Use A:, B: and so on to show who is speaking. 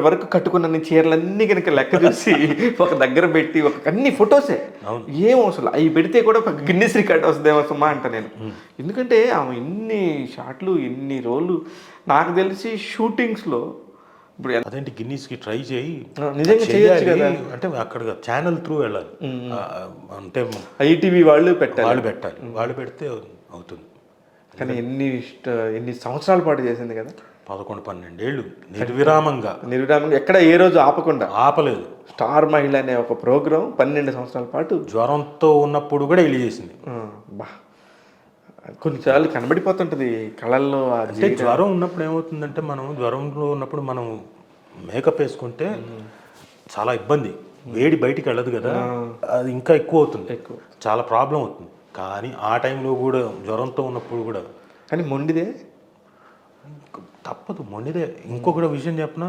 A: వరకు కట్టుకున్న నీ చీరలన్నీ కనుక లెక్క చూసి ఒక దగ్గర పెట్టి ఒక అన్ని ఫొటోసే ఏం అవసరం అవి పెడితే కూడా ఒక గిన్నెస్ రికార్డ్ వస్తుందేమో సుమా అంట నేను. ఎందుకంటే ఆమె ఇన్ని షాట్లు ఎన్ని రోజులు నాకు తెలిసి షూటింగ్స్లో ఇప్పుడు
B: అదేంటి గిన్నీస్కి ట్రై చేయి,
A: నిజంగా చేయొచ్చు కదా.
B: అంటే అక్కడ ఛానల్ త్రూ వెళ్ళాలి, అంటే
A: ఐటీవీ వాళ్ళు పెట్టాలి,
B: వాళ్ళు పెడితే అవుతుంది.
A: కానీ ఎన్ని సంవత్సరాల పాటు చేసింది కదా,
B: 11-12 ఏళ్ళు నిర్విరామంగా
A: ఎక్కడ ఏ రోజు
B: ఆపలేదు.
A: స్టార్ మహిళ అనే ఒక ప్రోగ్రాం 12 సంవత్సరాల పాటు
B: జ్వరంతో ఉన్నప్పుడు కూడా వెళ్ళి చేసింది.
A: బా కొన్నిసార్లు కనబడిపోతుంటది కళల్లో.
B: అంటే జ్వరం ఉన్నప్పుడు ఏమవుతుందంటే, జ్వరంలో ఉన్నప్పుడు మనం మేకప్ వేసుకుంటే చాలా ఇబ్బంది, వేడి బయటికి వెళ్ళదు కదా, అది ఇంకా ఎక్కువ అవుతుంది, చాలా ప్రాబ్లం అవుతుంది. కానీ ఆ టైంలో కూడా జ్వరంతో ఉన్నప్పుడు కూడా
A: కానీ మొండిదే
B: తప్పదు, మొండిదే. ఇంకొకటి విషయం చెప్పిన,